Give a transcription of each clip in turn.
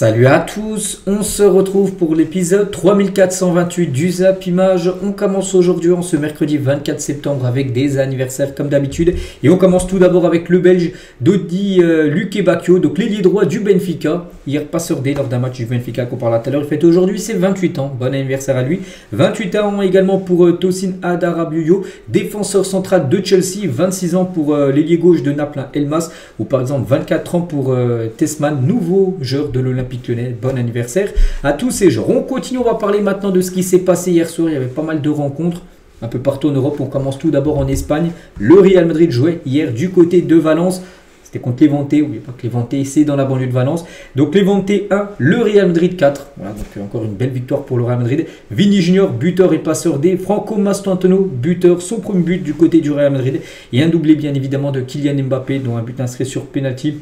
Salut à tous, on se retrouve pour l'épisode 3428 du Zap Image. On commence aujourd'hui en ce mercredi 24 septembre avec des anniversaires comme d'habitude. Et on commence tout d'abord avec le Belge Dodi Lukebakio, donc l'ailier droit du Benfica. Hier passeur D lors d'un match du Benfica qu'on parlait tout à l'heure. Il fête aujourd'hui ses 28 ans, bon anniversaire à lui. 28 ans également pour Tosin Adarabioyo, défenseur central de Chelsea. 26 ans pour l'ailier gauche de Naples Elmas. Ou par exemple 24 ans pour Tesman, nouveau joueur de l'Olympique Lyonnais. Bon anniversaire à tous ces joueurs. On continue, on va parler maintenant de ce qui s'est passé hier soir. Il y avait pas mal de rencontres un peu partout en Europe. On commence tout d'abord en Espagne. Le Real Madrid jouait hier du côté de Valence. C'était contre Levante. N'oubliez pas que Levante c'est dans la banlieue de Valence. Donc Levante 1, le Real Madrid 4. Voilà, donc encore une belle victoire pour le Real Madrid. Vini Junior, buteur et passeur D. Franco Mastantuono, buteur, son premier but du côté du Real Madrid. Et un doublé bien évidemment de Kylian Mbappé, dont un but inscrit sur penalty.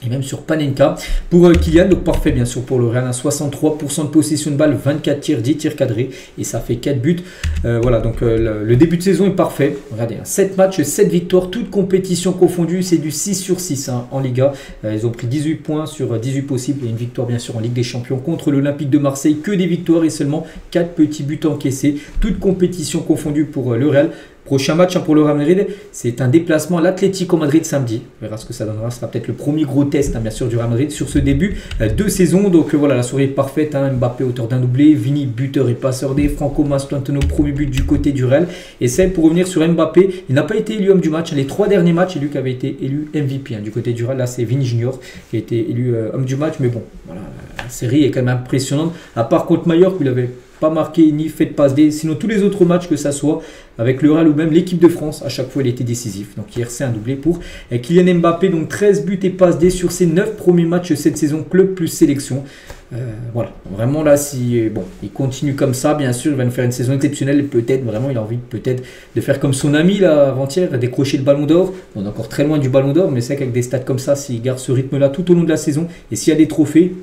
Et même sur Panenka pour Kylian, donc parfait bien sûr pour le Real, 63% de possession de balle, 24 tirs, 10 tirs cadrés et ça fait 4 buts. Voilà, donc le début de saison est parfait. Regardez, 7 matchs, 7 victoires, toutes compétitions confondues, c'est du 6 sur 6 en Liga. Ils ont pris 18 points sur 18 possibles et une victoire bien sûr en Ligue des Champions contre l'Olympique de Marseille, que des victoires et seulement 4 petits buts encaissés, toutes compétitions confondues pour le Real. Prochain match pour le Real Madrid, c'est un déplacement à l'Atlético Madrid samedi. On verra ce que ça donnera. Ce sera peut-être le premier gros test, bien sûr, du Real Madrid sur ce début de saison. Donc voilà, la soirée est parfaite. Mbappé, auteur d'un doublé. Vini, buteur et passeur D. Franco Mastantuono, premier but du côté du Real. Et c'est pour revenir sur Mbappé. Il n'a pas été élu homme du match. Les 3 derniers matchs, c'est lui qui avait été élu MVP du côté du Real. Là, c'est Vini Junior qui a été élu homme du match. Mais bon, voilà, la série est quand même impressionnante. À part contre Mallorca, où il avait pas marqué ni fait de passe D. Sinon, tous les autres matchs, que ça soit avec le Real ou même l'équipe de France, à chaque fois, il était décisif. Donc hier, c'est un doublé pour Kylian Mbappé. Donc 13 buts et passes D sur ses 9 premiers matchs cette saison, club plus sélection. Voilà, vraiment là, si bon, il continue comme ça, bien sûr, il va nous faire une saison exceptionnelle. Peut-être, vraiment, il a envie peut-être de faire comme son ami là avant-hier, décrocher le ballon d'or. On est encore très loin du ballon d'or, mais c'est qu'avec des stats comme ça, s'il garde ce rythme-là tout au long de la saison et s'il y a des trophées,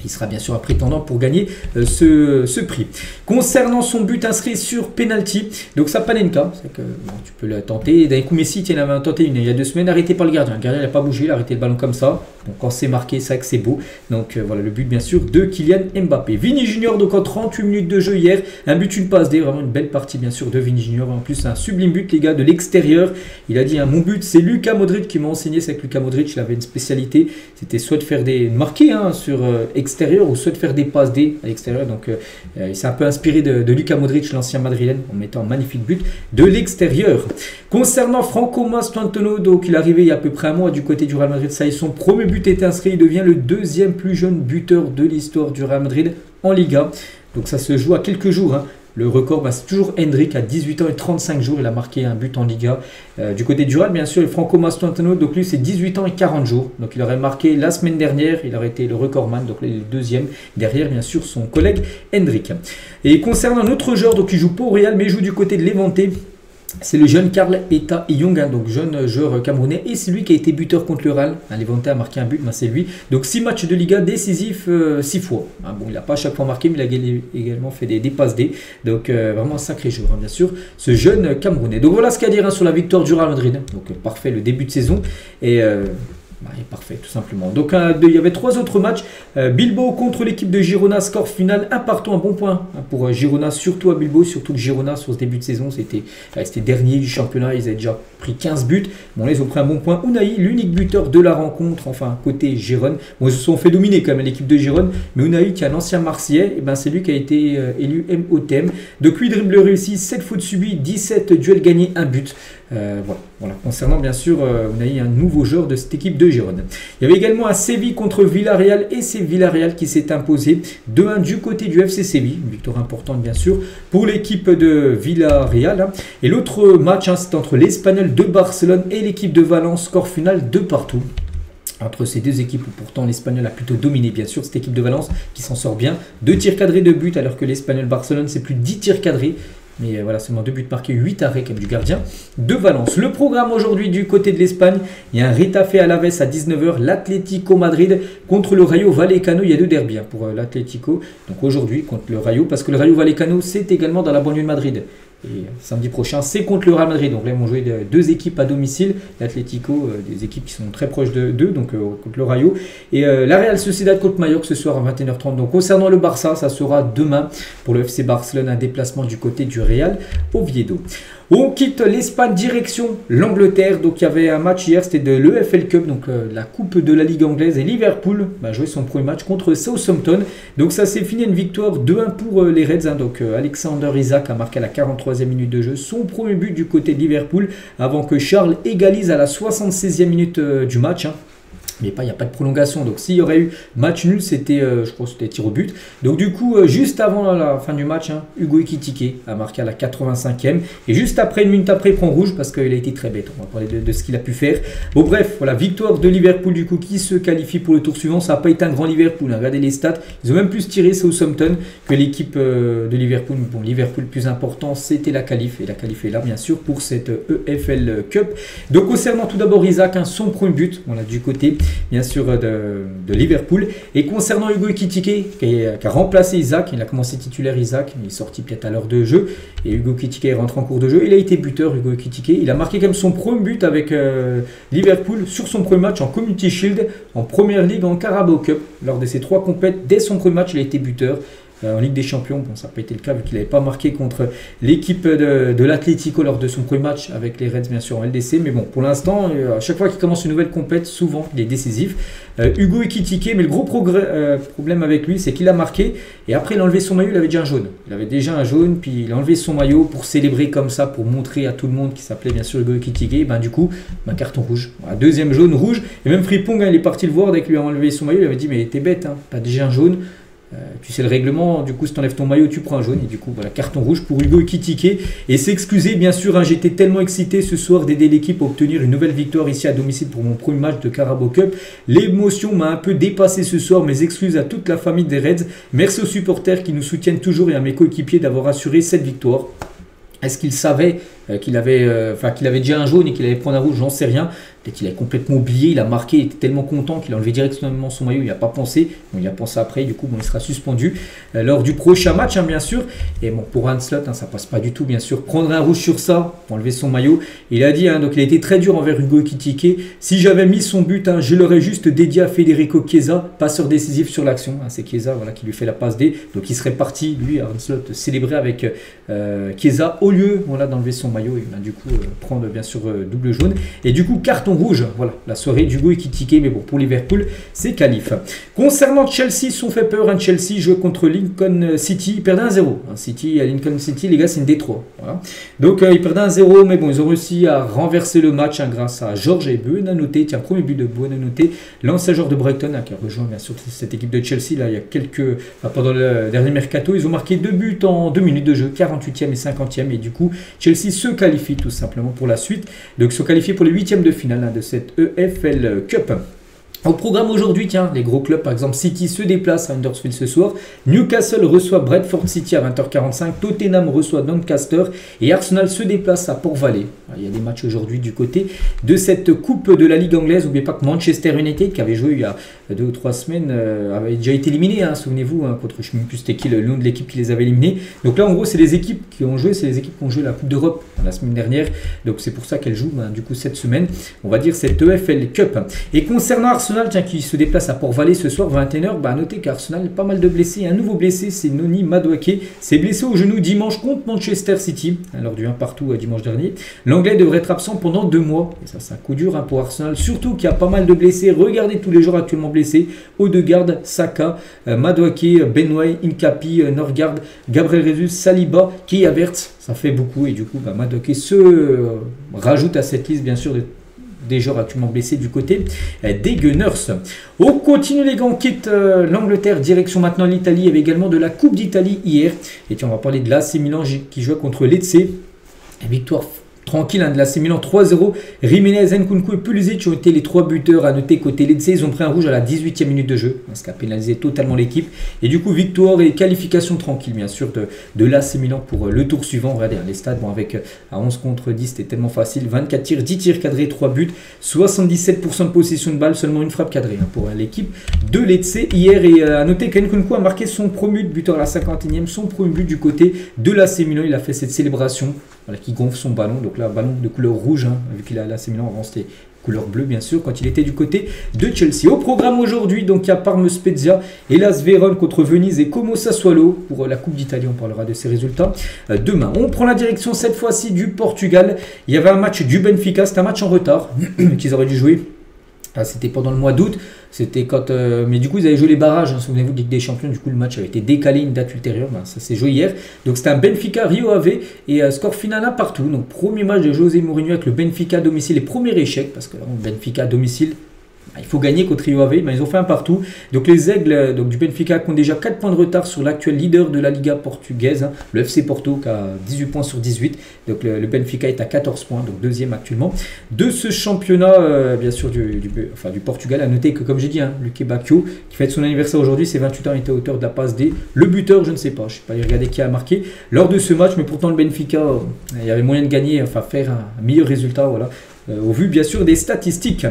il sera bien sûr un prétendant pour gagner ce prix. Concernant son but inscrit sur penalty, donc ça Panenka, c'est que bon, tu peux le tenter. D'un coup Messi, il en avait tenté une il y a 2 semaines, arrêté par le gardien. Le gardien n'a pas bougé, il a arrêté le ballon comme ça. Donc quand c'est marqué, c'est vrai que c'est beau. Donc voilà le but bien sûr de Kylian Mbappé. Vini Junior, donc en 38 minutes de jeu hier, un but, une passe D, vraiment une belle partie bien sûr de Vini Junior. En plus un sublime but les gars de l'extérieur. Il a dit mon but c'est Luka Modric qui m'a enseigné, c'est que Luka Modric il avait une spécialité, c'était soit de faire des marqués sur extérieur ou soit de faire des passes D à l'extérieur. Donc il s'est un peu inspiré de Luka Modric, l'ancien madrilène, en mettant un magnifique but de l'extérieur. Concernant Franco Mastantuono, donc il est arrivé il y a à peu près un mois du côté du Real Madrid. Ça y est, son premier but est inscrit. Il devient le 2e plus jeune buteur de l'histoire du Real Madrid en Liga. Donc ça se joue à quelques jours. Le record, c'est toujours Hendrik à 18 ans et 35 jours. Il a marqué un but en Liga. Du côté du Real, bien sûr, Franco Mastantuono, donc lui, c'est 18 ans et 40 jours. Donc il aurait marqué la semaine dernière. Il aurait été le recordman, donc le 2e. Derrière, bien sûr, son collègue Hendrik. Et concernant un autre joueur, donc il joue pas au Real, mais il joue du côté de Levante. C'est le jeune Karl Eta Young, donc jeune joueur camerounais, et c'est lui qui a été buteur contre le Real. Levante a marqué un but, c'est lui. Donc 6 matchs de Liga décisifs 6 fois. Bon, il n'a pas à chaque fois marqué, mais il a également fait des passes D. Donc vraiment un sacré joueur, bien sûr, ce jeune camerounais. Donc voilà ce qu'il y a à dire sur la victoire du Real Madrid. Donc parfait le début de saison. Et il est parfait tout simplement. Donc il y avait 3 autres matchs. Bilbao contre l'équipe de Girona, score final 1-1, un bon point pour Girona, surtout à Bilbao, surtout que Girona sur ce début de saison c'était dernier du championnat, ils avaient déjà pris 15 buts. Bon là ils ont pris un bon point. Unai, l'unique buteur de la rencontre, enfin côté Gérone. Bon ils se sont fait dominer quand même l'équipe de Gérone, mais Unai qui est un ancien Marseillais, et c'est lui qui a été élu MOTM. Depuis dribble réussi, 7 fautes subies, 17 duels gagnés, 1 but. Voilà. Concernant bien sûr Unai, un nouveau joueur de cette équipe de Gérone. Il y avait également un Séville contre Villarreal et c'est Villarreal qui s'est imposé 2-1 du côté du FC Séville. Une victoire importante bien sûr pour l'équipe de Villarreal. Et l'autre match, c'est entre l'Espagnol de Barcelone et l'équipe de Valence, score final 2-2. Entre ces deux équipes où pourtant l'Espagnol a plutôt dominé bien sûr cette équipe de Valence qui s'en sort bien. 2 tirs cadrés de but alors que l'Espagnol Barcelone c'est plus de 10 tirs cadrés. Mais voilà, seulement 2 buts marqués, 8 arrêts comme du gardien de Valence. Le programme aujourd'hui du côté de l'Espagne, il y a un Retafe Alaves à 19 h, l'Atlético Madrid contre le Rayo Vallecano. Il y a 2 derbys pour l'Atlético. Donc aujourd'hui contre le Rayo, parce que le Rayo Vallecano c'est également dans la banlieue de Madrid. Et samedi prochain, c'est contre le Real Madrid. Donc là, ils vont jouer deux équipes à domicile. L'Atlético, des équipes qui sont très proches d'eux, donc contre le Rayo. Et la Real Sociedad contre Mallorca ce soir à 21h30. Donc concernant le Barça, ça sera demain pour le FC Barcelone, un déplacement du côté du Real Oviedo. On quitte l'Espagne, direction l'Angleterre. Donc il y avait un match hier, c'était de l'EFL Cup, donc la coupe de la Ligue anglaise. Et Liverpool a joué son premier match contre Southampton. Donc ça s'est fini une victoire 2-1 pour les Reds. Donc Alexander Isak a marqué à la 43e minute de jeu son premier but du côté de Liverpool, avant que Charles égalise à la 76e minute du match. Mais il n'y a pas de prolongation, donc s'il y aurait eu match nul, c'était, je crois que c'était tir au but. Donc du coup, juste avant la fin du match, Hugo Ekitike a marqué à la 85e. Et juste après, une minute après, il prend rouge parce qu'il a été très bête. On va parler de ce qu'il a pu faire. Bon bref, voilà, victoire de Liverpool du coup qui se qualifie pour le tour suivant. Ça n'a pas été un grand Liverpool, regardez les stats. Ils ont même plus tiré Southampton que l'équipe de Liverpool. Bon, Liverpool plus important, c'était la qualif. Et la qualif est là, bien sûr, pour cette EFL Cup. Donc concernant tout d'abord Isaac, son premier but, voilà, du côté bien sûr de Liverpool. Et concernant Hugo Ekitike qui a remplacé Isaac, il a commencé titulaire Isaac, il est sorti peut-être à l'heure de jeu et Hugo Ekitike rentre en cours de jeu. Il a été buteur Hugo Ekitike, il a marqué quand même son premier but avec Liverpool sur son premier match en Community Shield, en Première Ligue, en Carabao Cup. Lors de ses 3 compètes, dès son premier match, il a été buteur. En Ligue des Champions, bon, ça n'a pas été le cas vu qu'il n'avait pas marqué contre l'équipe de l'Atlético lors de son premier match avec les Reds bien sûr en LDC, mais bon pour l'instant à chaque fois qu'il commence une nouvelle compète, souvent il est décisif. Hugo Ekitike, mais le gros problème avec lui c'est qu'il a marqué et après il a enlevé son maillot, il avait déjà un jaune. Il avait déjà un jaune, puis il a enlevé son maillot pour célébrer comme ça, pour montrer à tout le monde qu'il s'appelait bien sûr Hugo Ekitike, et ben du coup carton rouge, voilà, deuxième jaune rouge, et même Frimpong il est parti le voir dès qu'il lui a enlevé son maillot, il avait dit mais t'es bête, t'as déjà un jaune. Tu sais le règlement, du coup si tu enlèves ton maillot tu prends un jaune, et du coup voilà, carton rouge pour Hugo Ekitike. Et s'excuser bien sûr, j'étais tellement excité ce soir d'aider l'équipe à obtenir une nouvelle victoire ici à domicile pour mon premier match de Carabao Cup. L'émotion m'a un peu dépassé ce soir, mes excuses à toute la famille des Reds, merci aux supporters qui nous soutiennent toujours et à mes coéquipiers d'avoir assuré cette victoire. Est-ce qu'il savait qu'il avait déjà un jaune et qu'il allait prendre un rouge? J'en sais rien. Peut-être qu'il a complètement oublié, il a marqué, il était tellement content qu'il a enlevé directement son maillot, il n'y a pas pensé. Bon, il a pensé après, du coup bon, il sera suspendu lors du prochain match, bien sûr. Et bon, pour Arne Slot, ça passe pas du tout, bien sûr. Prendre un rouge sur ça, pour enlever son maillot. Il a dit, donc il a été très dur envers Hugo Ekitike. Si j'avais mis son but, je l'aurais juste dédié à Federico Chiesa, passeur décisif sur l'action. C'est Chiesa voilà, qui lui fait la passe D. Donc il serait parti, lui, Arne Slot, célébrer avec Chiesa au lieu voilà, d'enlever son maillot et du coup prendre bien sûr double jaune. Et du coup, carton rouge, voilà, la soirée d'Hugo Ekitike, mais bon, pour Liverpool, c'est qualif. Concernant Chelsea, ils sont fait peur, Chelsea joue contre Lincoln City, ils perdent 1-0. City à Lincoln City, les gars, c'est une Détroit. Voilà. Donc, ils perdent 1-0, mais bon, ils ont réussi à renverser le match grâce à George et Buonanotte, tiens, premier but de Buonanotte, l'ancien joueur de Brighton, qui a rejoint bien sûr cette équipe de Chelsea, là, il y a quelques, pendant le dernier mercato, ils ont marqué 2 buts en 2 minutes de jeu, 48e et 50e, et du coup, Chelsea se qualifie tout simplement pour la suite. Donc, se qualifie pour les 8e de finale de cette EFL Cup. Au programme aujourd'hui, tiens, les gros clubs, par exemple City se déplace à Huddersfield ce soir, Newcastle reçoit Bradford City à 20h45, Tottenham reçoit Doncaster et Arsenal se déplace à Port-Vale. Il y a des matchs aujourd'hui du côté de cette coupe de la Ligue anglaise. N'oubliez pas que Manchester United, qui avait joué il y a 2 ou 3 semaines, avait déjà été éliminé, souvenez-vous, contre je ne sais plus c'était qui le nom de l'équipe qui les avait éliminés. Donc là, en gros, c'est les équipes qui ont joué, c'est les équipes qui ont joué la Coupe d'Europe la semaine dernière. Donc c'est pour ça qu'elles jouent du coup cette semaine, on va dire cette EFL Cup. Et concernant Arsenal, tiens, qui se déplace à Port-Vale ce soir 21h, notez qu'Arsenal pas mal de blessés. Un nouveau blessé, c'est Noni Madueke. C'est blessé au genou dimanche contre Manchester City, lors du 1 partout dimanche dernier. L'anglais devrait être absent pendant 2 mois. Et ça, c'est un coup dur pour Arsenal, surtout qu'il y a pas mal de blessés. Regardez tous les joueurs actuellement blessés. Odegaard, Saka, Madueke, Ben White, Incapi, Norgard, Gabriel Jesus, Saliba, Kai Havertz. Ça fait beaucoup et du coup, Madueke se rajoute à cette liste, bien sûr, des joueurs actuellement blessés du côté des Gunners. On continue les gars, on quitte l'Angleterre, direction maintenant l'Italie. Il y avait également de la Coupe d'Italie hier. Et puis on va parler de l'AC Milan qui joue contre Lecce. Victoire tranquille hein, de l'AC Milan 3-0. Jiménez, Nkunku et Pulisic ont été les 3 buteurs à noter côté Lecce. Ils ont pris un rouge à la 18e minute de jeu, ce qui a pénalisé totalement l'équipe. Et du coup, victoire et qualification tranquille, bien sûr, de l'AC Milan pour le tour suivant. Regardez, les stades, bon, avec à 11 contre 10, c'était tellement facile. 24 tirs, 10 tirs cadrés, 3 buts, 77% de possession de balle, seulement une frappe cadrée hein, pour l'équipe de Lecce hier. Et à noter qu'Nkunku a marqué son premier buteur à la 51e, son premier but du côté de l'AC Milan. Il a fait cette célébration voilà, qui gonfle son ballon. Donc là, ballon de couleur rouge, hein, vu qu'il a l'AC Milan, avant c'était couleur bleue bien sûr, quand il était du côté de Chelsea. Au programme aujourd'hui, donc il y a Parme Spezia, Hellas Vérone contre Venise et Como Sassuolo pour la Coupe d'Italie. On parlera de ces résultats demain. On prend la direction cette fois-ci du Portugal. Il y avait un match du Benfica, c'était un match en retard qu'ils auraient dû jouer. C'était pendant le mois d'août, c'était quand, mais du coup ils avaient joué les barrages, hein, souvenez-vous de Ligue des Champions, du coup le match avait été décalé une date ultérieure, ben, ça s'est joué hier. Donc c'était un Benfica Rio Ave et score final 1 partout. Donc premier match de José Mourinho avec le Benfica à domicile et premier échec, parce que là, Benfica à domicile, il faut gagner contre Rio Ave, mais ils ont fait un partout. Donc les Aigles donc, du Benfica ont déjà 4 points de retard sur l'actuel leader de la Liga portugaise, hein, le FC Porto qui a 18 points sur 18. Donc le Benfica est à 14 points, donc deuxième actuellement. De ce championnat, bien sûr, du Portugal, à noter que comme j'ai dit, hein, Luque Bacchio, qui fête son anniversaire aujourd'hui, ses 28 ans, était auteur de la passe D. Le buteur, je ne sais pas, je ne sais pas aller regarder qui a marqué lors de ce match, mais pourtant le Benfica, il y avait moyen de gagner, enfin faire un meilleur résultat, voilà. Au vu bien sûr des statistiques.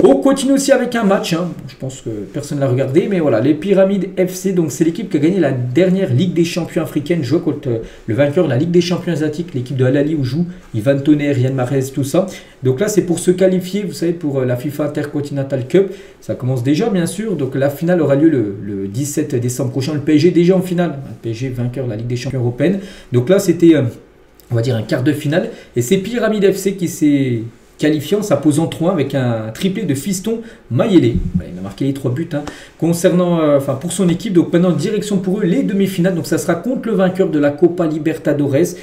On continue aussi avec un match, hein. Je pense que personne ne l'a regardé, mais voilà, les Pyramides FC, donc c'est l'équipe qui a gagné la dernière Ligue des Champions africaine, jouait contre le vainqueur de la Ligue des Champions asiatiques, l'équipe de Al Ahly où joue Ivan Tonnerre, Riyad Mahrez, tout ça. Donc là c'est pour se qualifier, vous savez, pour la FIFA Intercontinental Cup, ça commence déjà bien sûr, donc la finale aura lieu le 17 décembre prochain, le PSG est déjà en finale, le PSG vainqueur de la Ligue des Champions européenne. Donc là c'était, on va dire, un quart de finale, et c'est Pyramides FC qui s'est qualifiant, s'imposant 3 avec un triplé de Fiston Mayele. Il a marqué les 3 buts hein, concernant, pour son équipe. Donc maintenant, direction pour eux les demi-finales. Donc ça sera contre le vainqueur de la Copa Libertadores.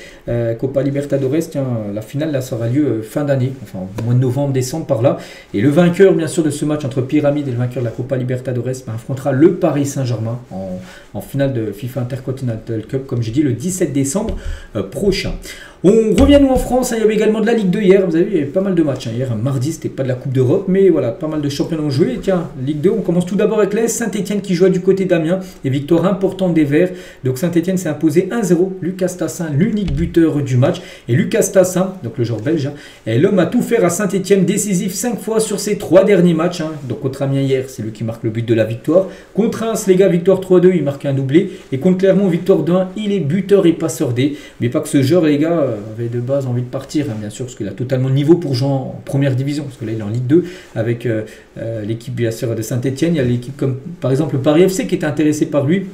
Copa Libertadores, tiens, la finale là, ça aura lieu fin d'année, enfin au mois de novembre, décembre par là. Et le vainqueur, bien sûr, de ce match entre Pyramide et le vainqueur de la Copa Libertadores affrontera le Paris Saint-Germain en finale de FIFA Intercontinental Cup, comme j'ai dit, le 17 décembre prochain. On revient nous en France, hein, il y avait également de la Ligue 2 hier, vous avez vu, il y avait pas mal de matchs. Hein. Hier, mardi, c'était pas de la Coupe d'Europe, mais voilà, pas mal de championnats ont joué. Et tiens, Ligue 2, on commence tout d'abord avec l'AS Saint-Etienne qui jouait du côté d'Amiens, et victoire importante des Verts. Donc Saint-Etienne s'est imposé 1-0, Lucas Tassin, l'unique buteur du match. Et Lucas Tassin, donc le joueur belge, hein, est l'homme à tout faire à Saint-Etienne, décisif 5 fois sur ses 3 derniers matchs. Hein. Donc contre Amiens hier, c'est lui qui marque le but de la victoire. Contre Reims, les gars, victoire 3-2, il marque un doublé. Et contre Clermont, victoire 2-1, il est buteur et passeur D. Mais pas que ce joueur, les gars, avait de base envie de partir, hein, bien sûr, parce qu'il a totalement le niveau pour jouer en première division, parce que là il est en Ligue 2 avec l'équipe bien sûr de Saint-Etienne. Il y a l'équipe comme par exemple le Paris FC qui était intéressé par lui.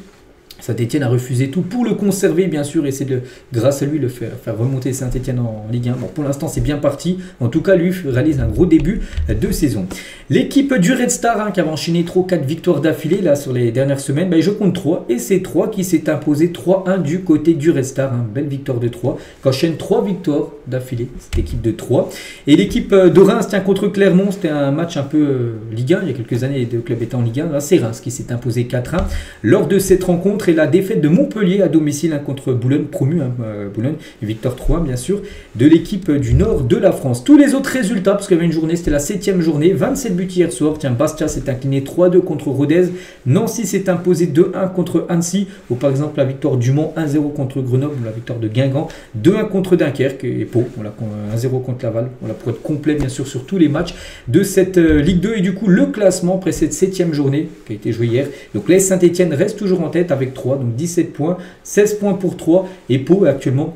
Saint-Etienne a refusé tout pour le conserver, bien sûr, et c'est grâce à lui le faire remonter Saint-Etienne en Ligue 1. Bon, pour l'instant, c'est bien parti. En tout cas, lui réalise un gros début de saison. L'équipe du Red Star, hein, qui avait enchaîné 3 ou 4 victoires d'affilée là sur les dernières semaines, il joue contre 3, et c'est 3 qui s'est imposé 3-1 du côté du Red Star. Hein, belle victoire de 3, qui enchaîne 3 victoires d'affilée, cette équipe de 3. Et l'équipe de Reims, tient contre Clermont, c'était un match un peu Ligue 1. Il y a quelques années, les deux clubs étaient en Ligue 1. Là, c'est Reims qui s'est imposé 4-1 lors de cette rencontre. Et la défaite de Montpellier à domicile hein, contre Boulogne, promu, hein, Boulogne, et victoire 3 bien sûr, de l'équipe du nord de la France. Tous les autres résultats, parce qu'il y avait une journée, c'était la 7e journée, 27 buts hier soir. Tiens, Bastia s'est incliné 3-2 contre Rodez, Nancy s'est imposé 2-1 contre Annecy, ou par exemple la victoire du Mans 1-0 contre Grenoble, ou la victoire de Guingamp 2-1 contre Dunkerque et Pau, voilà, 1-0 contre Laval, voilà, pour être complet bien sûr sur tous les matchs de cette Ligue 2. Et du coup le classement après cette 7e journée qui a été jouée hier, donc l'AS Saint-Etienne reste toujours en tête avec 3, donc 17 points, 16 points pour 3, et Pau est actuellement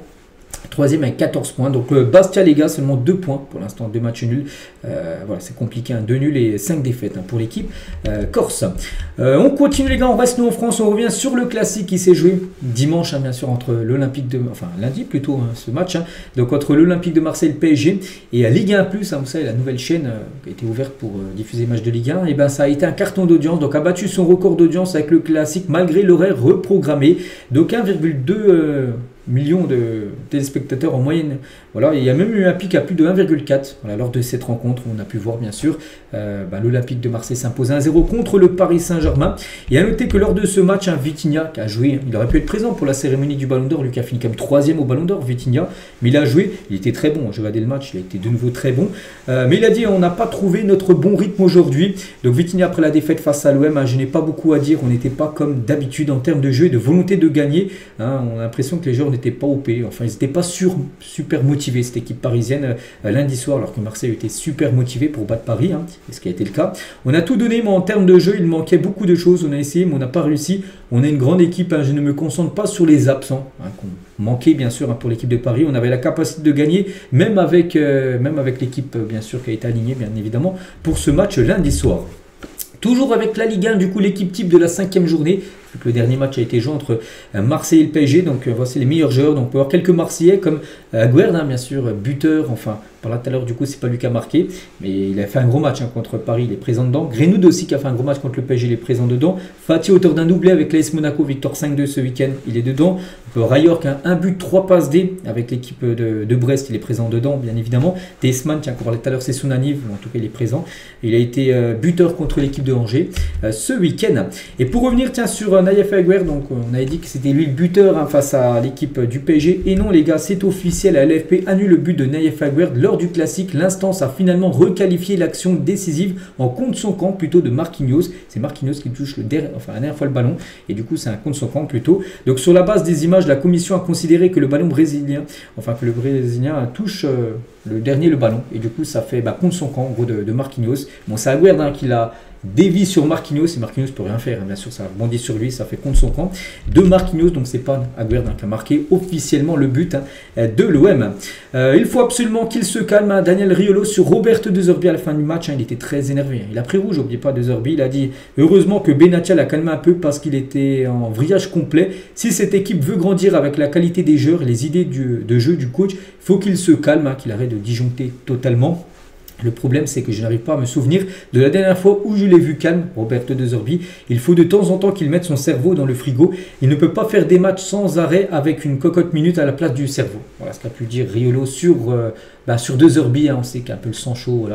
3e avec 14 points. Donc Bastia les gars, seulement 2 points pour l'instant, 2 matchs nuls. Voilà, c'est compliqué, hein, 2 nuls et 5 défaites hein, pour l'équipe corse. On continue les gars, on reste nous en France, on revient sur le classique qui s'est joué dimanche hein, bien sûr entre l'Olympique de... Enfin lundi plutôt hein, ce match. Hein, donc entre l'Olympique de Marseille et le PSG et à Ligue 1+, hein, vous savez la nouvelle chaîne qui a été ouverte pour diffuser les matchs de Ligue 1. Et ben ça a été un carton d'audience, donc a battu son record d'audience avec le classique malgré l'horaire reprogrammé. Donc 1,2 millions de téléspectateurs en moyenne. Voilà, et il y a même eu un pic à plus de 1,4. Voilà, lors de cette rencontre, on a pu voir bien sûr l'Olympique de Marseille s'impose 1-0 contre le Paris Saint-Germain. Et à noter que lors de ce match, Vitinha qui a joué, il aurait pu être présent pour la cérémonie du Ballon d'Or, lui qui a fini comme 3e au Ballon d'Or, Vitinha, mais il a joué, il était très bon. Je regardais le match, il a été de nouveau très bon. Mais il a dit on n'a pas trouvé notre bon rythme aujourd'hui. Donc Vitinha après la défaite face à l'OM, je n'ai pas beaucoup à dire, on n'était pas comme d'habitude en termes de jeu et de volonté de gagner. On a l'impression que les joueurs n'étaient pas OP, enfin ils n'étaient pas super motivés, cette équipe parisienne lundi soir, alors que Marseille était super motivé pour battre Paris, c'est ce qui a été le cas. On a tout donné, mais en termes de jeu, il manquait beaucoup de choses, on a essayé, mais on n'a pas réussi. On est une grande équipe, je ne me concentre pas sur les absents, qu'on manquait bien sûr pour l'équipe de Paris. On avait la capacité de gagner, même avec l'équipe bien sûr qui a été alignée, bien évidemment, pour ce match lundi soir. Toujours avec la Ligue 1, du coup l'équipe type de la 5e journée. Le dernier match a été joué entre Marseille et le PSG, donc voici les meilleurs joueurs. Donc on peut avoir quelques Marseillais comme Aguerd, bien sûr, buteur, enfin par là tout à l'heure du coup c'est pas lui qui a marqué, mais il a fait un gros match contre Paris, il est présent dedans. Greenwood aussi qui a fait un gros match contre le PSG, il est présent dedans. Fati auteur d'un doublé avec l'AS Monaco, victoire 5-2 ce week-end, il est dedans. Rayor qui a un but, 3 passes D avec l'équipe de Brest, il est présent dedans bien évidemment. Desman, tiens, qu'on parlait tout à l'heure, c'est Sounaniv, en tout cas il est présent. Il a été buteur contre l'équipe de Angers ce week-end. Et pour revenir tiens sur Naïef Aguerd, donc on avait dit que c'était lui le buteur face à l'équipe du PSG, et non les gars, c'est officiel, la LFP annule le but de Naïef Aguerd lors du classique. L'instance a finalement requalifié l'action décisive en contre son camp plutôt de Marquinhos. C'est Marquinhos qui touche la dernière fois le ballon, et du coup c'est un contre son camp plutôt. Donc sur la base des images, la commission a considéré que le ballon brésilien, que le Brésilien touche le ballon, et du coup ça fait contre son camp en gros de Marquinhos. Bon, c'est Aguerd qui l'a dévie sur Marquinhos, et Marquinhos peut rien faire, bien sûr ça rebondit sur lui, ça fait contre son camp de Marquinhos, donc c'est pas Aguerd qui a marqué officiellement le but de l'OM. Il faut absolument qu'il se calme, Daniel Riolo sur Roberto De Zerbi à la fin du match, il était très énervé, il a pris rouge, n'oubliez pas De Zerbi, il a dit heureusement que Benatia l'a calmé un peu parce qu'il était en vrillage complet. Si cette équipe veut grandir avec la qualité des joueurs et les idées de jeu du coach, il faut qu'il se calme, qu'il arrête de disjoncter totalement. Le problème, c'est que je n'arrive pas à me souvenir de la dernière fois où je l'ai vu calme, Roberto De Zerbi. Il faut de temps en temps qu'il mette son cerveau dans le frigo. Il ne peut pas faire des matchs sans arrêt avec une cocotte minute à la place du cerveau. Voilà ce qu'a pu dire Riolo sur De Zerbi. On sait qu'il a un peu le sang chaud.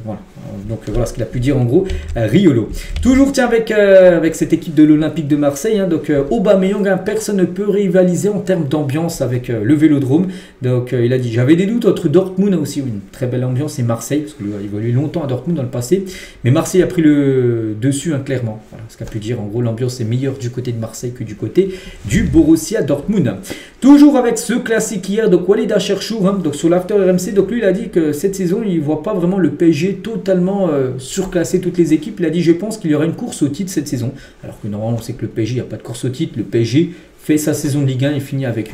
Voilà. Donc voilà ce qu'il a pu dire en gros Riolo. Toujours tiens avec cette équipe de l'Olympique de Marseille. Donc Aubameyang, personne ne peut rivaliser en termes d'ambiance avec le Vélodrome. Donc il a dit j'avais des doutes entre Dortmund aussi, une très belle ambiance, et Marseille, parce qu'il a évolué longtemps à Dortmund dans le passé, mais Marseille a pris le dessus clairement. Voilà ce qu'a pu dire en gros, l'ambiance est meilleure du côté de Marseille que du côté du Borussia Dortmund. Toujours avec ce classique hier, donc Walid Acharchour, donc sur l'After RMC, donc lui il a dit que cette saison il ne voit pas vraiment le PSG totalement surclasser toutes les équipes. Il a dit je pense qu'il y aura une course au titre cette saison, alors que normalement on sait que le PSG, il n'y a pas de course au titre, le PSG fait sa saison de Ligue 1 et finit avec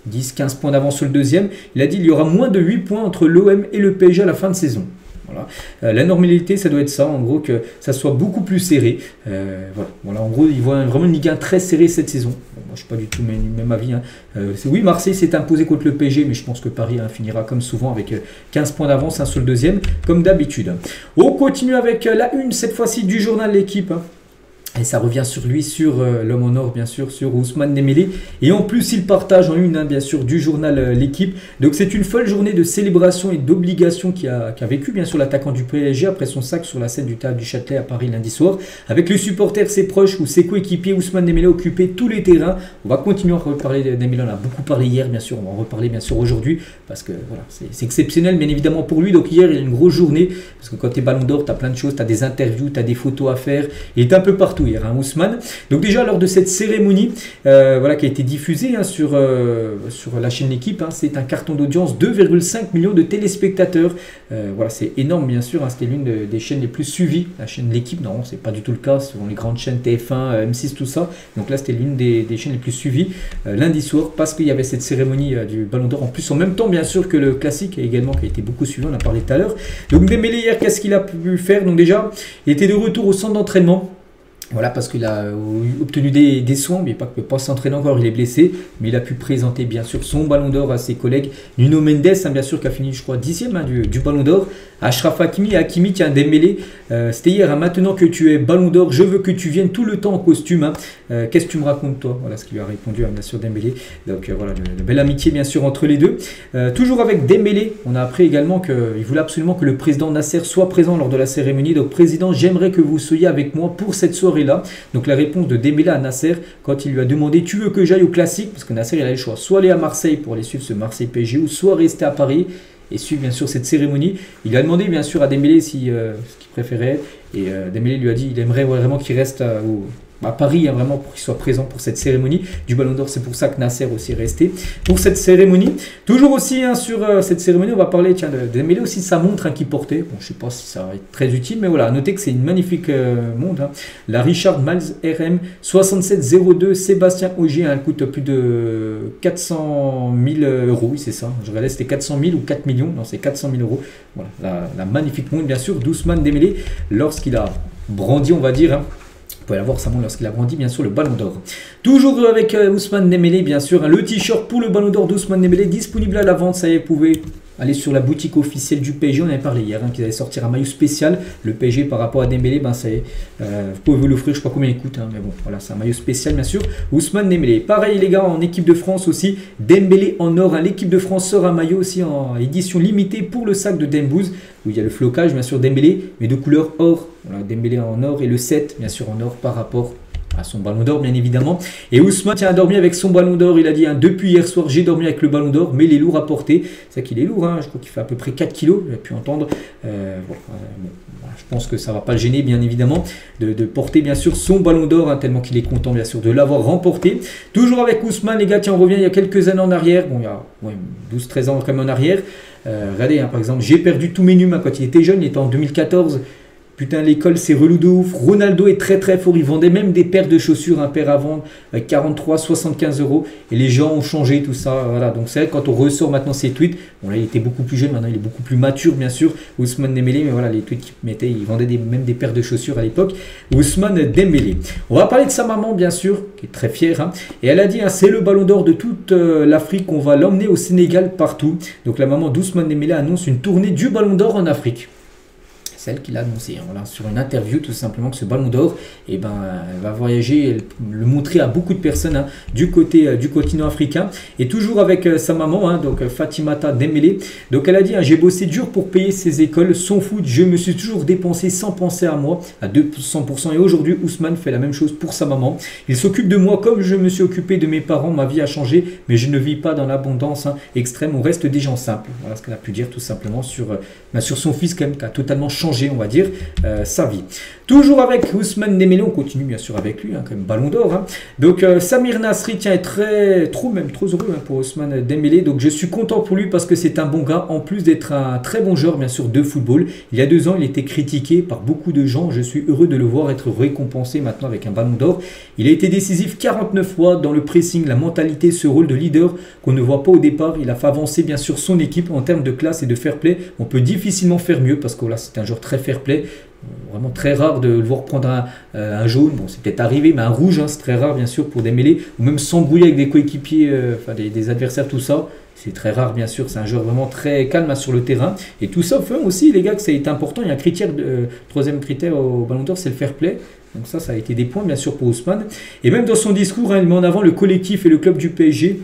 10-15 points d'avance sur le deuxième. Il a dit il y aura moins de 8 points entre l'OM et le PSG à la fin de saison. Voilà. La normalité, ça doit être ça, en gros, que ça soit beaucoup plus serré. Voilà, en gros, il voit vraiment une Ligue 1 très serrée cette saison. Bon, moi, je ne suis pas du tout même avis. Oui, Marseille s'est imposé contre le PSG, mais je pense que Paris finira comme souvent avec 15 points d'avance sur le deuxième, comme d'habitude. On continue avec la une, cette fois-ci, du journal L'Équipe. Et ça revient sur lui, sur l'homme en or, bien sûr, sur Ousmane Dembélé. Et en plus, il partage en une, bien sûr, du journal L'Équipe. Donc, c'est une folle journée de célébration et d'obligation qu'a vécu, bien sûr, l'attaquant du PSG après son sac sur la scène du Théâtre du Châtelet à Paris lundi soir. Avec les supporters, ses proches ou ses coéquipiers, Ousmane Dembélé a occupé tous les terrains. On va continuer à reparler de Dembélé. On a beaucoup parlé hier, bien sûr. On va en reparler, bien sûr, aujourd'hui. Parce que, voilà, c'est exceptionnel, bien évidemment, pour lui. Donc, hier, il y a une grosse journée. Parce que quand tu es Ballon d'Or, tu as plein de choses. Tu as des interviews, tu as des photos à faire. Il est un peu partout hier, Ousmane. Donc déjà lors de cette cérémonie qui a été diffusée sur la chaîne L'Équipe, c'est un carton d'audience, 2,5 millions de téléspectateurs. Voilà, c'est énorme bien sûr, c'était l'une des chaînes les plus suivies, la chaîne L'Équipe. Non, c'est pas du tout le cas, selon les grandes chaînes TF1, M6, tout ça. Donc là c'était l'une des chaînes les plus suivies lundi soir, parce qu'il y avait cette cérémonie du Ballon d'Or, en plus en même temps bien sûr que le classique également, qui a été beaucoup suivi, on en a parlé tout à l'heure. Donc Dembélé hier, qu'est-ce qu'il a pu faire? Donc déjà, il était de retour au centre d'entraînement. Voilà, parce qu'il a obtenu des soins, mais pas, il ne peut pas s'entraîner encore, il est blessé, mais il a pu présenter bien sûr son ballon d'or à ses collègues. Nuno Mendes, hein, bien sûr, qui a fini, je crois, 10e hein, du ballon d'or. Achraf Hakimi, Hakimi, tiens, Dembélé, c'était hier, hein, maintenant que tu es ballon d'or, je veux que tu viennes tout le temps en costume. Hein. Qu'est-ce que tu me racontes, toi? Voilà ce qu'il lui a répondu, hein, bien sûr, Dembélé. Donc voilà, une belle amitié, bien sûr, entre les deux. Toujours avec Dembélé, on a appris également qu'il voulait absolument que le président Nasser soit présent lors de la cérémonie. Donc, président, j'aimerais que vous soyez avec moi pour cette soirée là. Donc la réponse de Dembélé à Nasser quand il lui a demandé tu veux que j'aille au classique, parce que Nasser il a le choix, soit aller à Marseille pour aller suivre ce Marseille PSG ou soit rester à Paris et suivre bien sûr cette cérémonie. Il a demandé bien sûr à Dembélé ce qu'il préférait et Dembélé lui a dit il aimerait vraiment qu'il reste à Paris, hein, vraiment pour qu'il soit présent pour cette cérémonie du Ballon d'Or. C'est pour ça que Nasser aussi est resté pour cette cérémonie. Toujours aussi hein, sur cette cérémonie, on va parler tiens, de Dembélé aussi sa montre hein, qu'il portait. Bon, je ne sais pas si ça va être très utile, mais voilà, notez que c'est une magnifique montre. Hein. La Richard Mille RM 6702 Sébastien Ogier, hein, elle coûte plus de 400 000 euros. Oui, c'est ça. Je regardais, c'était 400 000 ou 4 millions. Non, c'est 400 000 euros. Voilà, la magnifique montre, bien sûr, d'Ousmane Dembélé lorsqu'il a brandi, on va dire. Hein, vous pouvez la voir, ça montre lorsqu'il a brandi, bien sûr, le Ballon d'Or. Toujours avec Ousmane Dembélé, bien sûr. Hein, le t-shirt pour le Ballon d'Or d'Ousmane Dembélé disponible à la vente. Ça y est, vous pouvez aller sur la boutique officielle du PSG. On avait parlé hier hein, qu'ils allaient sortir un maillot spécial. Le PSG par rapport à Dembélé, ben, ça y est. Vous pouvez vous l'offrir, je ne sais pas combien il coûte. Hein, mais bon, voilà, c'est un maillot spécial, bien sûr. Ousmane Dembélé. Pareil, les gars, en équipe de France aussi. Dembélé en or. Hein, l'équipe de France sort un maillot aussi en édition limitée pour le sac de Dembouz, où il y a le flocage, bien sûr, Dembélé, mais de couleur or. Voilà, Dembélé en or et le 7, bien sûr, en or par rapport à son ballon d'or, bien évidemment. Et Ousmane a dormi avec son ballon d'or. Il a dit, hein, depuis hier soir, j'ai dormi avec le ballon d'or, mais il est lourd à porter. C'est vrai qu'il est lourd, hein, je crois qu'il fait à peu près 4 kilos. J'ai pu entendre. Je pense que ça ne va pas le gêner, bien évidemment, de porter, bien sûr, son ballon d'or, hein, tellement qu'il est content, bien sûr, de l'avoir remporté. Toujours avec Ousmane, les gars, tiens, on revient il y a quelques années en arrière. Bon, il y a 12-13 ans quand même en arrière. Regardez, hein, par exemple, j'ai perdu tous mes nums hein, quand il était jeune, il était en 2014. Putain, l'école, c'est relou de ouf. Ronaldo est très très fort. Il vendait même des paires de chaussures, un paire à vendre, 43, 75 euros. Et les gens ont changé tout ça. Voilà. Donc c'est vrai, quand on ressort maintenant ses tweets, bon là, il était beaucoup plus jeune, maintenant il est beaucoup plus mature, bien sûr. Ousmane Dembélé, mais voilà, les tweets qu'il mettait, il vendait même des paires de chaussures à l'époque. Ousmane Dembélé. On va parler de sa maman, bien sûr, qui est très fière. Hein. Et elle a dit, hein, c'est le ballon d'or de toute l'Afrique. On va l'emmener au Sénégal partout. Donc la maman d'Ousmane Dembélé annonce une tournée du ballon d'or en Afrique. Celle qu'il a annoncé voilà, sur une interview tout simplement que ce ballon d'or elle va voyager, le montrer à beaucoup de personnes hein, du côté du continent africain et toujours avec sa maman hein, donc Fatimata Dembélé. Donc elle a dit hein, j'ai bossé dur pour payer ses écoles, son foot, je me suis toujours dépensé sans penser à moi à 200% et aujourd'hui Ousmane fait la même chose pour sa maman. Il s'occupe de moi comme je me suis occupé de mes parents, ma vie a changé mais je ne vis pas dans l'abondance hein, extrême, on reste des gens simples. Voilà ce qu'elle a pu dire tout simplement sur son fils quand même qui a totalement changé on va dire, sa vie. Toujours avec Ousmane Dembélé, on continue bien sûr avec lui, hein, comme ballon d'or. Hein. Donc Samir Nasri tient est trop heureux hein, pour Ousmane Dembélé. Donc je suis content pour lui parce que c'est un bon gars, en plus d'être un très bon joueur bien sûr de football. Il y a 2 ans, il était critiqué par beaucoup de gens. Je suis heureux de le voir être récompensé maintenant avec un ballon d'or. Il a été décisif 49 fois dans le pressing, la mentalité, ce rôle de leader qu'on ne voit pas au départ. Il a fait avancer bien sûr son équipe en termes de classe et de fair play. On peut difficilement faire mieux parce que là c'est un joueur très fair play. Vraiment très rare de le voir prendre un jaune. Bon, c'est peut-être arrivé, mais un rouge, hein, c'est très rare bien sûr pour Dembélé. Ou même s'embrouiller avec des coéquipiers, des adversaires, tout ça. C'est très rare bien sûr. C'est un joueur vraiment très calme hein, sur le terrain. Et tout ça fait aussi, les gars, que ça a été important. Il y a un critère, troisième critère au Ballon d'Or, c'est le fair play. Donc ça a été des points bien sûr pour Ousmane. Et même dans son discours, hein, il met en avant le collectif et le club du PSG.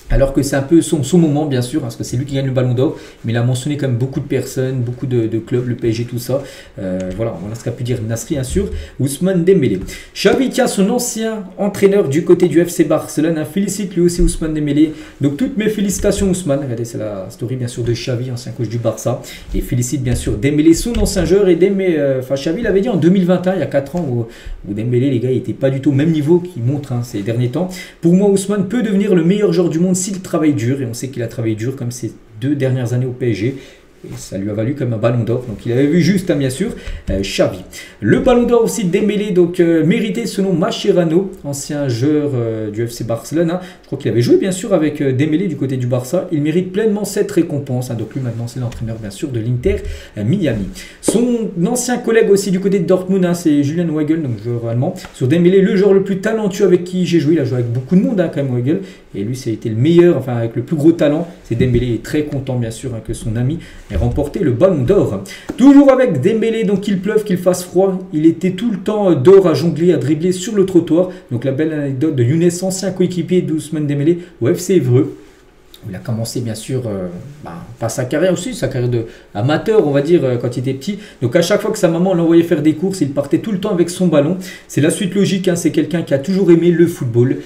Alors que c'est un peu son moment, bien sûr, parce que c'est lui qui gagne le ballon d'or. Mais il a mentionné quand même beaucoup de personnes, beaucoup de clubs, le PSG, tout ça. Voilà ce qu'a pu dire Nasri, bien sûr. Ousmane Dembélé. Xavi tient son ancien entraîneur du côté du FC Barcelone. Félicite lui aussi Ousmane Dembélé. Donc toutes mes félicitations Ousmane. Regardez, c'est la story bien sûr de Xavi, ancien coach du Barça. Et félicite bien sûr Dembélé, son ancien joueur. Et Xavi l'avait dit en 2021, il y a 4 ans, où Dembélé, les gars, il n'était pas du tout au même niveau qu'il montre hein, ces derniers temps. Pour moi, Ousmane peut devenir le meilleur joueur du monde s'il travaille dur, et on sait qu'il a travaillé dur comme ces 2 dernières années au PSG. Et ça lui a valu comme un ballon d'or. Donc il avait vu juste, hein, bien sûr, Xavi. Le ballon d'or aussi Dembélé, donc mérité selon Mascherano, ancien joueur du FC Barcelone. Hein. Je crois qu'il avait joué bien sûr avec Dembélé du côté du Barça. Il mérite pleinement cette récompense. Hein. Donc lui maintenant c'est l'entraîneur bien sûr de l'Inter Miami. Son ancien collègue aussi du côté de Dortmund, hein, c'est Julian Weigl, donc joueur allemand. Sur Dembélé, le joueur le plus talentueux avec qui j'ai joué. Il a joué avec beaucoup de monde, hein, quand même, Weigl. Et lui, c'était le meilleur, enfin avec le plus gros talent. C'est Dembélé, est très content bien sûr, hein, que son ami ait remporté le ballon d'or. Toujours avec Dembélé, donc qu'il pleuve, qu'il fasse froid, il était tout le temps dehors à jongler, à dribbler sur le trottoir. Donc la belle anecdote de Younes, ancien coéquipier d'Ousmane Dembélé au FC Évreux. Il a commencé bien sûr, pas sa carrière aussi, sa carrière d'amateur on va dire quand il était petit. Donc à chaque fois que sa maman l'envoyait faire des courses, il partait tout le temps avec son ballon. C'est la suite logique, hein, c'est quelqu'un qui a toujours aimé le football.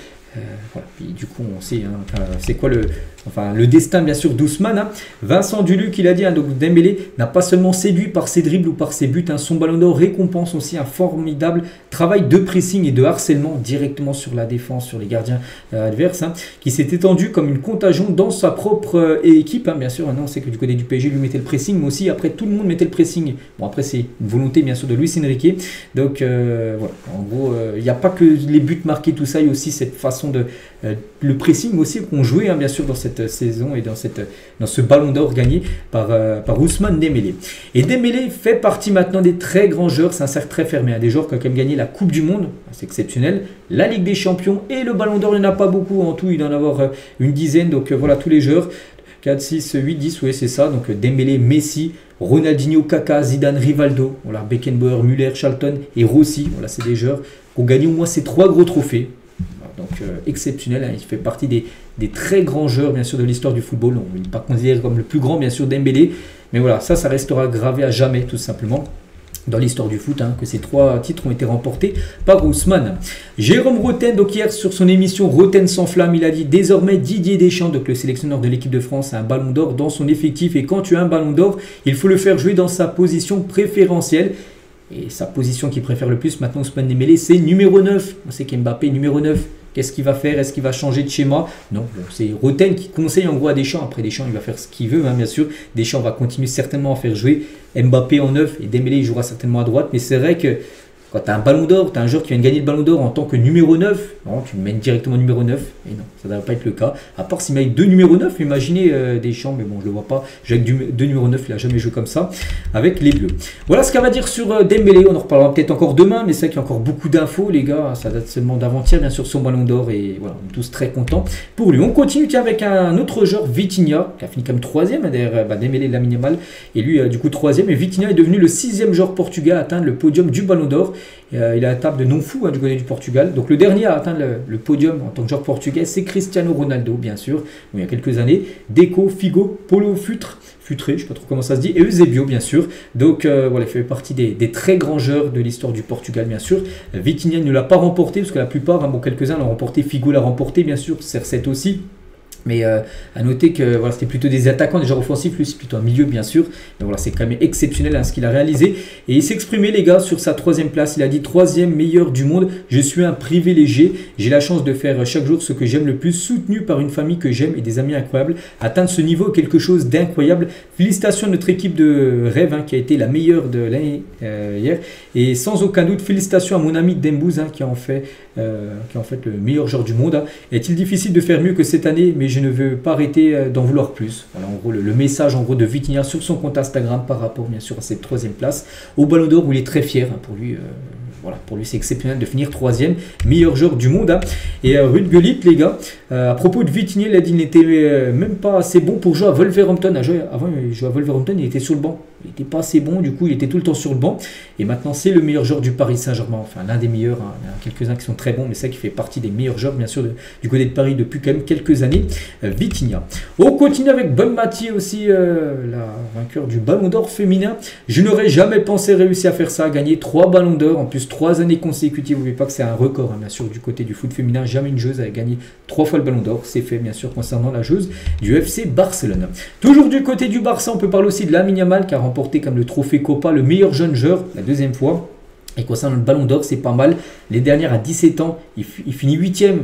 Voilà. Puis, du coup on sait hein, c'est quoi le destin bien sûr d'Ousmane. Hein. Vincent Duluc il a dit, hein, donc Dembélé n'a pas seulement séduit par ses dribbles ou par ses buts, hein, son ballon d'or récompense aussi un formidable travail de pressing et de harcèlement directement sur la défense, sur les gardiens adverses, hein, qui s'est étendu comme une contagion dans sa propre équipe. Hein, bien sûr, on sait que du côté du PSG lui mettait le pressing, mais aussi après tout le monde mettait le pressing. Bon après c'est une volonté bien sûr de Luis Enrique. Donc voilà, en gros il n'y a pas que les buts marqués, tout ça, il y a aussi cette façon de le pressing aussi qu'on jouait, hein, bien sûr dans cette saison et dans ce ballon d'or gagné par Ousmane Dembélé. Et Dembélé fait partie maintenant des très grands joueurs, c'est un cercle très fermé, hein, des joueurs qui ont quand même gagné la Coupe du Monde, c'est exceptionnel, la Ligue des Champions et le ballon d'or. Il n'y en a pas beaucoup, en tout il doit en avoir une dizaine, donc voilà tous les joueurs, 4, 6, 8, 10, oui c'est ça, donc Dembélé, Messi, Ronaldinho, Kaka, Zidane, Rivaldo, voilà, Beckenbauer, Müller, Charlton et Rossi, voilà c'est des joueurs qui ont gagné au moins ces 3 gros trophées. Donc exceptionnel, hein, il fait partie des très grands joueurs bien sûr de l'histoire du football. On ne peut pas considérer comme le plus grand bien sûr Dembélé, mais voilà, ça restera gravé à jamais tout simplement dans l'histoire du foot, hein, que ces 3 titres ont été remportés par Ousmane. Jérôme Roten, donc hier sur son émission Roten sans flamme, il a dit désormais Didier Deschamps, donc le sélectionneur de l'équipe de France, a un ballon d'or dans son effectif, et quand tu as un ballon d'or, il faut le faire jouer dans sa position préférentielle. Et sa position qu'il préfère le plus maintenant Ousmane Dembélé, c'est numéro 9. On sait qu'Mbappé numéro 9. Qu'est-ce qu'il va faire? Est-ce qu'il va changer de schéma? Non, bon, c'est Roten qui conseille en gros à Deschamps. Après Deschamps, il va faire ce qu'il veut, hein, bien sûr. Deschamps va continuer certainement à faire jouer Mbappé en 9 et Dembélé il jouera certainement à droite. Mais c'est vrai que quand tu as un ballon d'or, tu as un joueur qui vient de gagner le ballon d'or en tant que numéro 9, non, tu le mènes directement numéro 9. Et non, ça ne va pas être le cas. À part s'il met 2 numéros 9, imaginez Deschamps, mais bon, je ne le vois pas. Avec 2 numéros 9, il n'a jamais joué comme ça avec les Bleus. Voilà ce qu'on va dire sur Dembélé. On en reparlera peut-être encore demain, mais c'est vrai qu'il y a encore beaucoup d'infos, les gars. Ça date seulement d'avant-hier, bien sûr, son ballon d'or. Et voilà, on est tous très contents pour lui. On continue avec un autre joueur, Vitinha, qui a fini comme 3e, derrière Dembélé et Lamine Yamal. Et lui, du coup, 3e. Et Vitinha est devenu le 6e joueur portugais à atteindre le podium du ballon d'or. Il a la table de non-fou, hein, du côté du Portugal. Donc le dernier à atteindre le podium en tant que joueur portugais, c'est Cristiano Ronaldo, bien sûr, il y a quelques années. Deco, Figo, Paulo Futré, je ne sais pas trop comment ça se dit, et Eusebio, bien sûr. Donc voilà, il fait partie des très grands joueurs de l'histoire du Portugal, bien sûr. Vitinha ne l'a pas remporté, parce que la plupart, hein, bon, quelques-uns l'ont remporté. Figo l'a remporté, bien sûr, CR7 aussi. Mais à noter que voilà, c'était plutôt des attaquants, des joueurs offensifs, lui c'est plutôt un milieu bien sûr. Mais voilà, c'est quand même exceptionnel, hein, ce qu'il a réalisé. Et il s'exprimait les gars sur sa 3e place. Il a dit 3e meilleur du monde. Je suis un privilégié. J'ai la chance de faire chaque jour ce que j'aime le plus, soutenu par une famille que j'aime et des amis incroyables. Atteindre ce niveau est quelque chose d'incroyable. Félicitations à notre équipe de rêve, hein, qui a été la meilleure de l'année hier. Et sans aucun doute, félicitations à mon ami Dembouz, hein, qui est en fait le meilleur joueur du monde. Hein. Est-il difficile de faire mieux que cette année? Mais je ne veux pas arrêter d'en vouloir plus. Voilà en gros le message en gros de Vitinha sur son compte Instagram par rapport bien sûr à cette 3e place au Ballon d'Or où il est très fier, hein, pour lui. Voilà, pour lui c'est exceptionnel de finir 3e meilleur joueur du monde. Hein. Et Ruud Gullit, les gars, à propos de Vitinha, il a dit qu'il n'était même pas assez bon pour jouer à Wolverhampton. Avant il jouait à Wolverhampton, il était sur le banc. Il n'était pas assez bon, du coup il était tout le temps sur le banc. Et maintenant c'est le meilleur joueur du Paris Saint-Germain, enfin l'un des meilleurs. Hein. Il y en a quelques-uns qui sont très bons, mais c'est ça qui fait partie des meilleurs joueurs bien sûr du côté de Paris depuis quand même quelques années. Vitinha. On continue avec Bonmati aussi, la vainqueur du Ballon d'Or féminin. Je n'aurais jamais pensé réussir à faire ça, à gagner 3 Ballons d'Or, en plus 3 années consécutives. N'oubliez pas que c'est un record, hein, bien sûr, du côté du foot féminin. Jamais une joueuse a gagné 3 fois le Ballon d'Or. C'est fait bien sûr concernant la joueuse du FC Barcelone. Toujours du côté du Barça, on peut parler aussi de Lamine Yamal qui a remporté comme le trophée Copa le meilleur jeune joueur la 2e fois. Et concernant le Ballon d'Or, c'est pas mal. Les dernières à 17 ans, il finit 8e.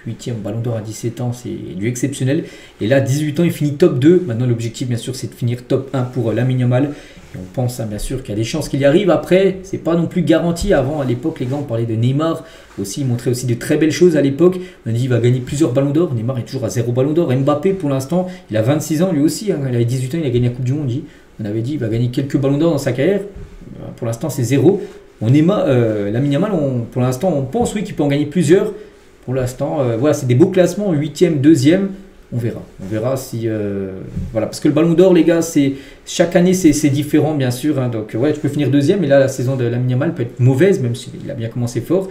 8e ballon d'or à 17 ans, c'est du exceptionnel. Et là, 18 ans, il finit top 2. Maintenant, l'objectif, bien sûr, c'est de finir top 1 pour Lamine Yamal. Et on pense bien sûr qu'il y a des chances qu'il y arrive. Après, c'est pas non plus garanti. Avant, à l'époque, les gars, on parlait de Neymar. Aussi, il montrait aussi de très belles choses à l'époque. On a dit qu'il va gagner plusieurs ballons d'or. Neymar est toujours à 0 ballon d'or. Mbappé, pour l'instant, il a 26 ans lui aussi. Hein. Il avait 18 ans, il a gagné la Coupe du Monde. On avait dit qu'il va gagner quelques ballons d'or dans sa carrière. Pour l'instant, c'est 0. Lamine Yamal, pour l'instant, on pense oui qu'il peut en gagner plusieurs. Pour l'instant, voilà, c'est des beaux classements. 8e, 2e. On verra si... voilà, parce que le ballon d'or, les gars, chaque année, c'est différent, bien sûr. Hein, donc, ouais, tu peux finir 2e. Et là, la saison de Lamine Yamal peut être mauvaise, même s'il a bien commencé fort.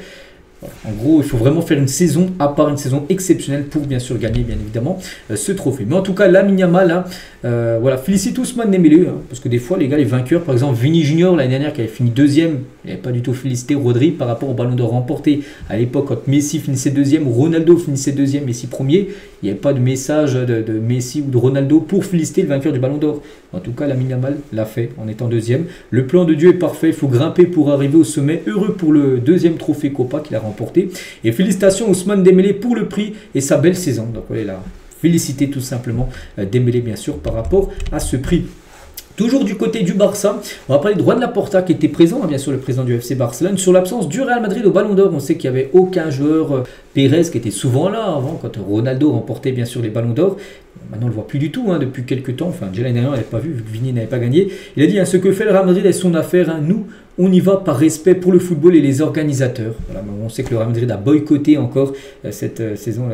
Voilà. En gros, il faut vraiment faire une saison, à part une saison exceptionnelle, pour bien sûr gagner, bien évidemment, ce trophée. Mais en tout cas, Lamine Yamal, hein, voilà, félicite Ousmane Dembélé, hein, parce que des fois, les gars, les vainqueurs, par exemple, Vini Junior, l'année dernière, qui avait fini 2e, il n'avait pas du tout félicité Rodri par rapport au ballon d'or remporté. À l'époque, quand Messi finissait 2e, Ronaldo finissait 2e, Messi 1er, il n'y avait pas de message de Messi ou de Ronaldo pour féliciter le vainqueur du ballon d'or. En tout cas, Lamine Yamal l'a fait en étant 2e. Le plan de Dieu est parfait, il faut grimper pour arriver au sommet. Heureux pour le 2e trophée Copa qu'il a remporté. Et félicitations à Ousmane Dembélé pour le prix et sa belle saison. Donc voilà, là, féliciter tout simplement Dembélé, bien sûr, par rapport à ce prix. Toujours du côté du Barça, on va parler de Juan Laporta qui était présent, hein, bien sûr le président du FC Barcelone, sur l'absence du Real Madrid au Ballon d'Or. On sait qu'il n'y avait aucun joueur, Pérez qui était souvent là avant, quand Ronaldo remportait bien sûr les Ballons d'Or. Maintenant on ne le voit plus du tout, hein, depuis quelques temps, enfin déjà l'année dernière on n'avait pas vu, vu que Vini n'avait pas gagné. Il a dit, hein, ce que fait le Real Madrid est son affaire, hein, nous on y va par respect pour le football et les organisateurs. Voilà, on sait que le Real Madrid a boycotté encore cette saison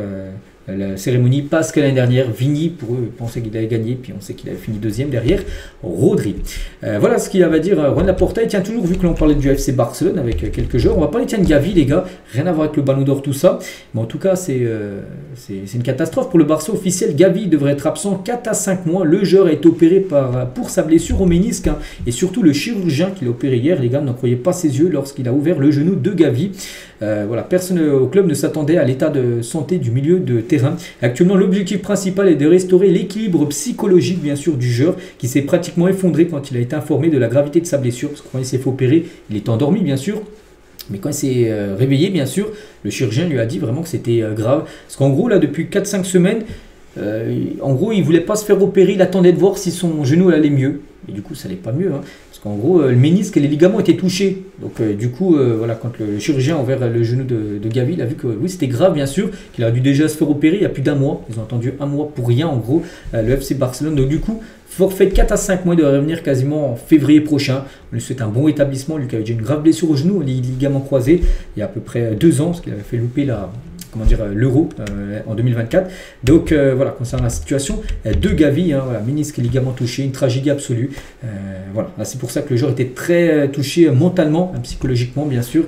la cérémonie, parce que l'année dernière, Vini, pour eux, pensait qu'il allait gagner, puis on sait qu'il avait fini 2e derrière Rodri. Voilà ce qu'il avait à dire Juan Laporta. Et tiens, toujours, vu que l'on parlait du FC Barcelone avec quelques joueurs, on va parler de Gavi, les gars, rien à voir avec le Ballon d'Or, tout ça, mais en tout cas, c'est une catastrophe pour le Barça officiel. Gavi devrait être absent 4 à 5 mois. Le joueur est opéré pour sa blessure au ménisque, hein, et surtout le chirurgien qui l'a opéré hier, les gars, n'en croyait pas ses yeux lorsqu'il a ouvert le genou de Gavi. Voilà, personne au club ne s'attendait à l'état de santé du milieu de terrain. Actuellement, l'objectif principal est de restaurer l'équilibre psychologique, bien sûr, du joueur qui s'est pratiquement effondré quand il a été informé de la gravité de sa blessure. Parce que quand il s'est fait opérer, il est endormi, bien sûr. Mais quand il s'est réveillé, bien sûr, le chirurgien lui a dit vraiment que c'était grave. Parce qu'en gros, là, depuis 4-5 semaines, en gros, il ne voulait pas se faire opérer. Il attendait de voir si son genou allait mieux. Et du coup, ça n'allait pas mieux, hein. Parce qu'en gros, le ménisque et les ligaments étaient touchés. Donc du coup, voilà, quand le chirurgien a ouvert le genou de Gavi, il a vu que oui, c'était grave, bien sûr, qu'il a dû déjà se faire opérer il y a plus d'1 mois. Ils ont attendu 1 mois pour rien, en gros, le FC Barcelone. Donc du coup, forfait de 4 à 5 mois, il devrait revenir quasiment en février prochain. On lui souhaite un bon établissement, lui qui avait déjà une grave blessure au genou, les ligaments croisés, il y a à peu près 2 ans, parce qu'il avait fait louper l'Euro en 2024. Donc voilà, concernant la situation de Gavi, hein, voilà, ménisque et ligaments touchés, une tragédie absolue. Voilà, c'est pour ça que le joueur était très touché mentalement, psychologiquement bien sûr,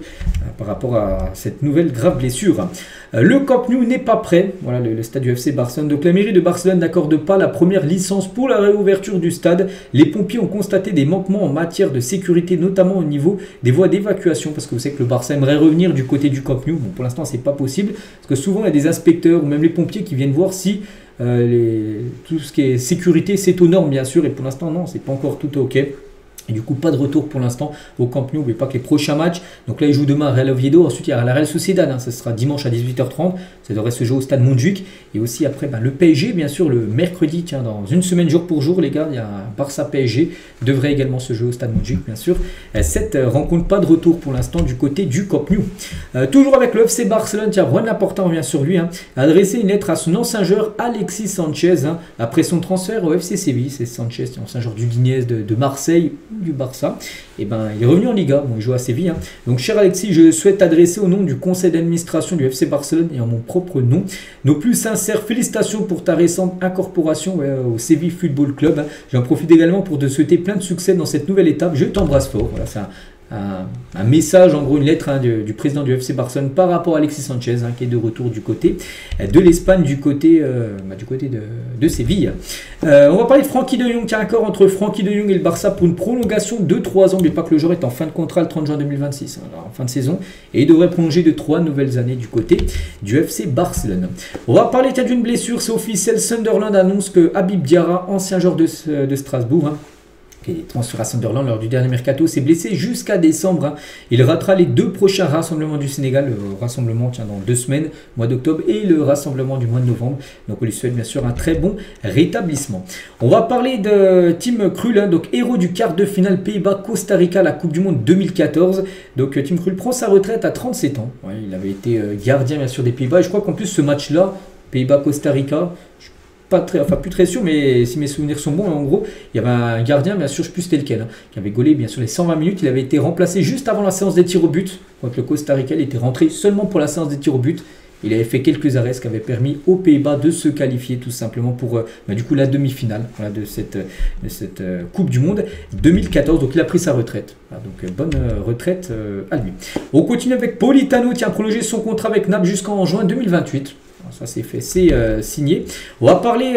par rapport à cette nouvelle grave blessure. Le Camp Nou n'est pas prêt, voilà le stade du FC Barcelone. Donc la mairie de Barcelone n'accorde pas la première licence pour la réouverture du stade. Les pompiers ont constaté des manquements en matière de sécurité, notamment au niveau des voies d'évacuation, parce que vous savez que le Barça aimerait revenir du côté du Camp Nou. Bon, pour l'instant c'est pas possible, parce que souvent il y a des inspecteurs ou même les pompiers qui viennent voir si tout ce qui est sécurité c'est aux normes, bien sûr, et pour l'instant non, c'est pas encore tout ok. Et du coup, pas de retour pour l'instant au Camp Nou, mais pas que les prochains matchs. Donc là, ils jouent demain à Real Oviedo. Ensuite, il y a la Real Sociedad. Hein, ça sera dimanche à 18h30. Ça devrait se jouer au stade Montjuic. Et aussi après, le PSG, bien sûr, le mercredi. Tiens, dans une semaine, jour pour jour, les gars, il y a un Barça-PSG. Devrait également se jouer au stade Montjuic, bien sûr. Cette rencontre, pas de retour pour l'instant du côté du Camp Nou. Toujours avec le FC Barcelone, tiens, Juan Laporta, on revient sur lui. Hein, a adressé une lettre à son ancien joueur Alexis Sanchez. Hein, après son transfert au FC Séville. C'est Sanchez, ancien joueur du Guinness de Marseille, du Barça, et ben il est revenu en Liga, bon, il joue à Séville. Hein. Donc cher Alexis, je souhaite t'adresser au nom du conseil d'administration du FC Barcelone et en mon propre nom nos plus sincères félicitations pour ta récente incorporation au Séville Football Club. Hein. J'en profite également pour te souhaiter plein de succès dans cette nouvelle étape. Je t'embrasse fort. Voilà, c'est un message, en gros une lettre, hein, du président du FC Barcelone par rapport à Alexis Sanchez, hein, qui est de retour du côté de l'Espagne, du côté de Séville. On va parler de Frenkie de Jong. Il y a un accord entre Frenkie de Jong et le Barça pour une prolongation de 3 ans. N'oubliez pas que le joueur est en fin de contrat le 30 juin 2026, hein, en fin de saison, et il devrait prolonger de 3 nouvelles années du côté du FC Barcelone. On va parler d'une blessure, c'est officiel. Sunderland annonce que Habib Diarra, ancien joueur de Strasbourg, hein, qui est transféré à Sunderland lors du dernier mercato, s'est blessé jusqu'à décembre. Hein. Il ratera les 2 prochains rassemblements du Sénégal, le rassemblement dans 2 semaines, mois d'octobre, et le rassemblement du mois de novembre. Donc on lui souhaite bien sûr un très bon rétablissement. On va parler de Tim Krul, hein, donc héros du quart de finale Pays-Bas-Costa Rica, la Coupe du Monde 2014. Donc Tim Krul prend sa retraite à 37 ans. Ouais, il avait été gardien bien sûr des Pays-Bas, et je crois qu'en plus ce match-là, Pays-Bas-Costa Rica, pas très, enfin plus très sûr, mais si mes souvenirs sont bons, en gros, il y avait un gardien, bien sûr, je ne sais plus c'était lequel, hein, qui avait gaulé bien sûr les 120 minutes. Il avait été remplacé juste avant la séance des tirs au but. Contre le Costa Rica, il était rentré seulement pour la séance des tirs au but. Il avait fait quelques arrêts, ce qui avait permis aux Pays-Bas de se qualifier tout simplement pour du coup la demi-finale voilà, de cette Coupe du Monde 2014. Donc il a pris sa retraite. Voilà, donc bonne retraite à lui. On continue avec Politano qui a prolongé son contrat avec Naples jusqu'en juin 2028. Ça c'est fait, c'est signé. On va parler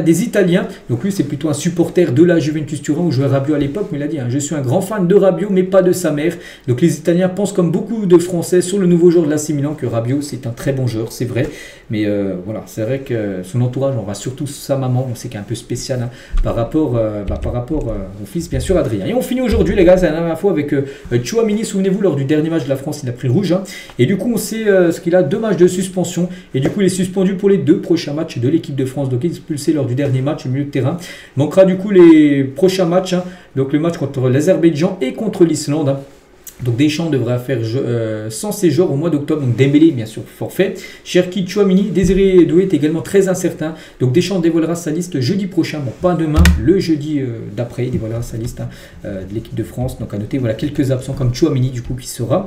des Italiens. Donc lui c'est plutôt un supporter de la Juventus Turin où jouait Rabiot à l'époque, mais il a dit hein, je suis un grand fan de Rabiot mais pas de sa mère. Donc les Italiens pensent comme beaucoup de Français sur le nouveau joueur de l'AC Milan que Rabiot c'est un très bon joueur, c'est vrai. Mais voilà, c'est vrai que son entourage, on voit surtout sa maman, on sait qu'elle est un peu spéciale hein, par rapport au fils bien sûr Adrien. Et on finit aujourd'hui les gars, c'est la dernière fois avec Tchouaméni, souvenez-vous lors du dernier match de la France il a pris rouge. Hein, et du coup on sait ce qu'il a 2 matchs de suspension et du coup il est suspendu pour les 2 prochains matchs de l'équipe de France. Donc il est expulsé lors du dernier match au milieu de terrain. Il manquera du coup les prochains matchs. Hein, donc le match contre l'Azerbaïdjan et contre l'Islande. Hein. Donc Deschamps devra faire sans séjour au mois d'octobre. Donc Dembélé bien sûr forfait. Cherki, Tchouaméni, Désiré Doué est également très incertain. Donc Deschamps dévoilera sa liste jeudi prochain. Bon pas demain, le jeudi d'après il dévoilera sa liste hein, de l'équipe de France. Donc à noter voilà quelques absents comme Tchouaméni du coup qui sera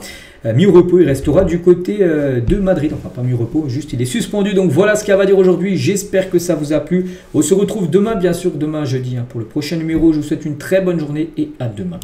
mis au repos. Il restera du côté de Madrid. Enfin pas mis au repos, juste il est suspendu. Donc voilà ce qu'il y a à dire aujourd'hui. J'espère que ça vous a plu. On se retrouve demain bien sûr, demain jeudi hein, pour le prochain numéro. Je vous souhaite une très bonne journée et à demain.